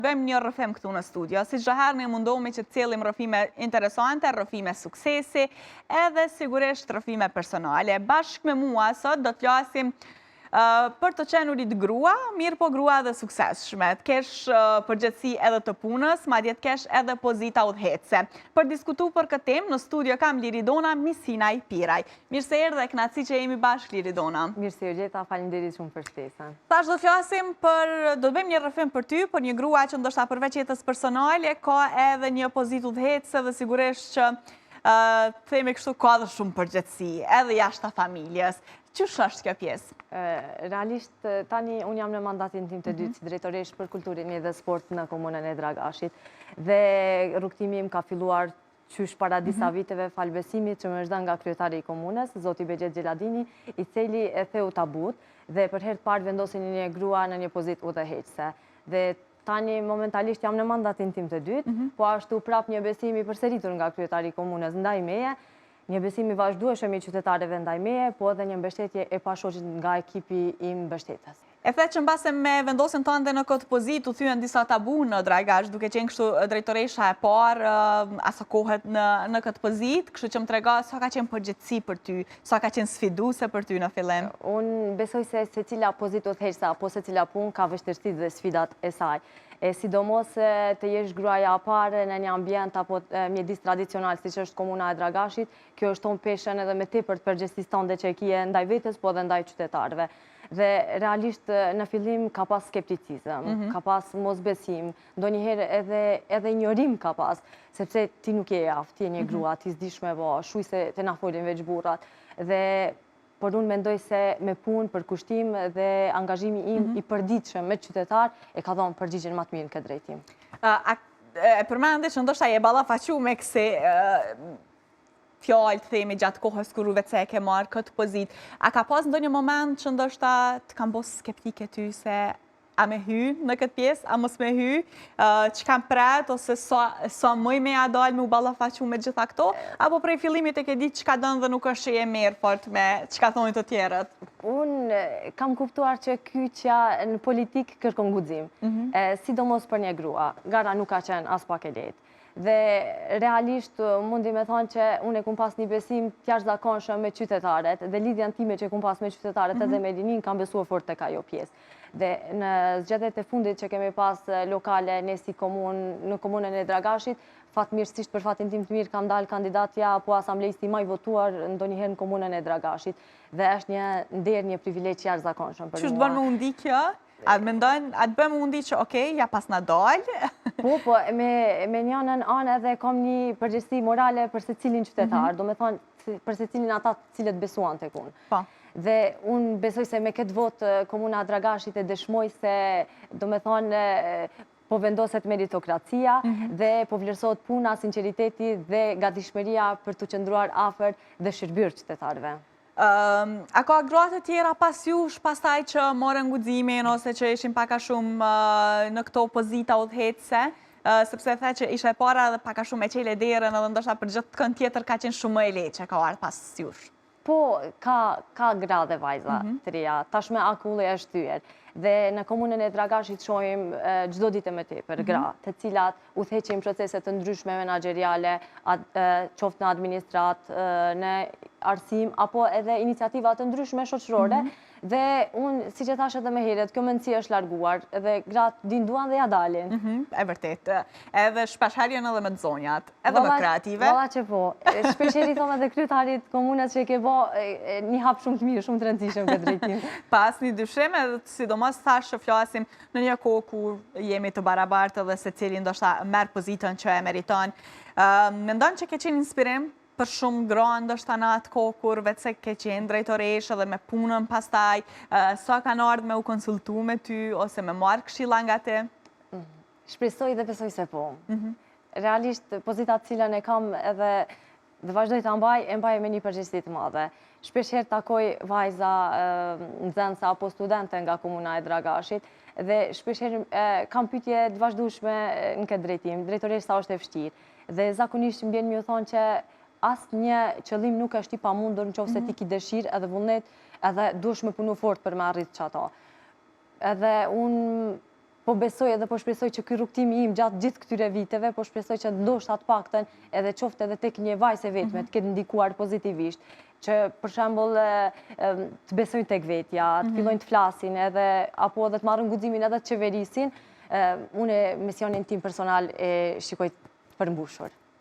Bëjmë një rrëfim këtu në studio, si çdo ne mundohemi që të cillim rrëfime interesante, rrëfime suksesi, edhe sigurisht rrëfime personale. Bashkë me mua sot do të flasim për të qenurit grua, mirë po grua dhe suksesshme, të kesh përgjithësi edhe të punës, madje të kesh edhe pozita udhëhecse. Për diskutu për këtë temë, në studio kam Liridona Misinaj Piraj. Mirë se erdhe, kënaqësi që jemi bashkë, Liridona. Mirë se u gjeta, faleminderit shumë për ftesën. Tash do të flasim do të bëjmë një rrëfim për ty, për një grua që ndoshta përveç jetës personale, ka edhe një pozitë udhëhecse dhe sigurisht që themi kështu ka dhe shumë përgjithësi, edhe jashtë familjes. Ç'është është kjo pjesë? Realisht, tani unë jam në mandatin tim të dytë si drejtoresh për kulturin dhe sport në komunën e Dragashit. Dhe rrugtimi im ka filluar qysh para disa viteve falbesimit që më është dhënë nga kryetari i komunës, zoti Begjet Gjeladini, i cili e theu tabut dhe për herë të parë vendosin një grua në një pozitë udhëheqëse. Dhe tani momentalisht jam në mandatin tim të dytë, po ashtu prap një besimi përsëritur nga kryetari i komunës ndaj meje, një besimi vazhdueshëm i qytetarëve ndaj meje, po edhe një mbështetje e pashoqit nga ekipi i mbështetës. E the që mbase me vendosin tënde në këtë pozitë, u thyen disa tabu në Dragash, duke qenë kështu drejtoresha e parë, asa kohet në këtë pozitë, kështu që më trega sa ka qenë përgjithësi për ty, sa ka qenë sfiduese për ty në fillim. Unë besoj se secila pozitë udhëheqëse apo secila punë ka vështirësitë dhe sfidat e saj. Sidomos të jesh gruaja e parë në një ambient apo mjedis tradicional siç është komuna e Dragashit, kjo është tonë peshën edhe me tepër të përgjegjësisë tënde që e kije ndaj vetes, po edhe ndaj qytetarëve. Dhe realisht në fillim ka pas skepticizëm, ka pas mosbesim, ndonjëherë edhe ignorim ka pas, sepse ti nuk je aftë, ti je një grua, ti s'dish me bë, shuj se të na folin veç burrat. Por unë mendoj se me punë, për kushtim dhe angazhimi im i përditshëm me qytetar e ka dhënë përgjigjen më të mirë në këtë drejtim. E përmende që ndoshta je ballafaqiu me këse fjalë të themi gjatë kohës kur se e ke marrë këtë pozitë. A ka pas ndonjë moment që ndoshta të kam bos skeptike ty se a me hy në këtë pjesë, a mos me hy, që kam pret, ose sa mëj me ja dalë me u ballafaqiu me gjitha këto, apo prej fillimit e ke ditë që ka dënë dhe nuk është që je merë fort me që ka thonë të tjerët? Unë kam kuptuar që kyçja në politik kërkon guxim, sidomos për një grua, gara nuk ka qenë as pak e lehtë. Dhe realisht mundi me thonë që unë e kum pas një besim të jashtëzakonshëm me qytetarët dhe lidhjen time që e kum pas me qytetarët edhe me linin kam besuar fort tek ajo pjesë. Dhe në zgjedhjet e fundit që kemi pas lokale ne si komunë në komunën e Dragashit, fatmirësisht për fatin tim të mirë kam dalë kandidatja apo asamblejsti më i votuar ndonjëherë në komunën e Dragashit. Dhe është një nder, një privilegj jashtëzakonshëm për mua. Ç'është bën me undi kjo? A të bëmë undi që okej, ja pas na dalë? Po, me njënën anë edhe kam një përgjegjësi morale për secilin qytetar, do me thonë për secilin ata të cilët besuan tek unë. Dhe unë besoj se me këtë votë komuna Dragashit e dëshmoj se do me thonë po vendoset meritokracia dhe po vlerësohet puna, sinqeriteti dhe gatishmëria për të qëndruar afër dhe shërbyer qytetarëve. A ka gratë të tjera pas jush, pastaj që morën guximin ose që ishin paka shumë në këto pozita udhëheqëse, sepse the që isha e para dhe paka shumë e qele derën edhe ndoshta për gjithë kënd tjetër ka qenë shumë më e lehtë që ka ardhur pas jush. Po, ka gra dhe vajza të reja, tashme akulli është thyer. Dhe në komunën e Dragashit shohim çdo ditë më tepër gra, të cilat udhëheqin procese të ndryshme menaxheriale, qoftë në administrat, në arsim, apo edhe iniciativa të ndryshme shoqërore. Dhe unë, si që thash edhe me heret, kjo mendësi është larguar, edhe gratë din duan dhe ja dalin. E vërtet, edhe shpeshherjen edhe me të zonjat, edhe më kreative. Valla që po, shpeshheri thome edhe kryetarit komunës që e ke bo një hap shumë të mirë, shumë të rëndësishëm këtë drejtim. Pas një dyshim, edhe sidomos thash që flasim në një kohë kur jemi të barabartë dhe se cili ndoshta merr pozitën që e meriton. Mendon që ke qenë inspirim për shumë gra ndoshta në atë kohë kur vetëse ke qenë drejtoresh edhe me punën pastaj, sa kanë ardhur me u konsultu me ty ose me marrë këshilla nga ti? Shpresoj dhe besoj se po. Realisht pozita të cilën e kam edhe dhe vazhdoj ta mbaj, e mbaj me një përgjegjësi të madhe. Shpeshherë takoj vajza nxënësa apo studente nga komuna e Dragashit dhe shpeshherë kam pyetje të vazhdueshme në këtë drejtim. Drejtoresha është e vështirë dhe zakonisht më vjen më thonë që asnjë qëllim nuk është i pamundur nëse ti ke dëshirë edhe vullnet, edhe duhesh me punu fort për me arrit çato. Edhe unë po besoj edhe po shpresoj që ky rrugtimi im gjatë gjithë këtyre viteve, po shpresoj që ndoshta të paktën edhe qoftë edhe tek një vajzë vetme të ketë ndikuar pozitivisht, që për shembull të besojnë tek vetja, të fillojnë të flasin edhe apo edhe të marrin guximin edhe të qeverisin, unë misionin tim personal e shikoj të përmbushur.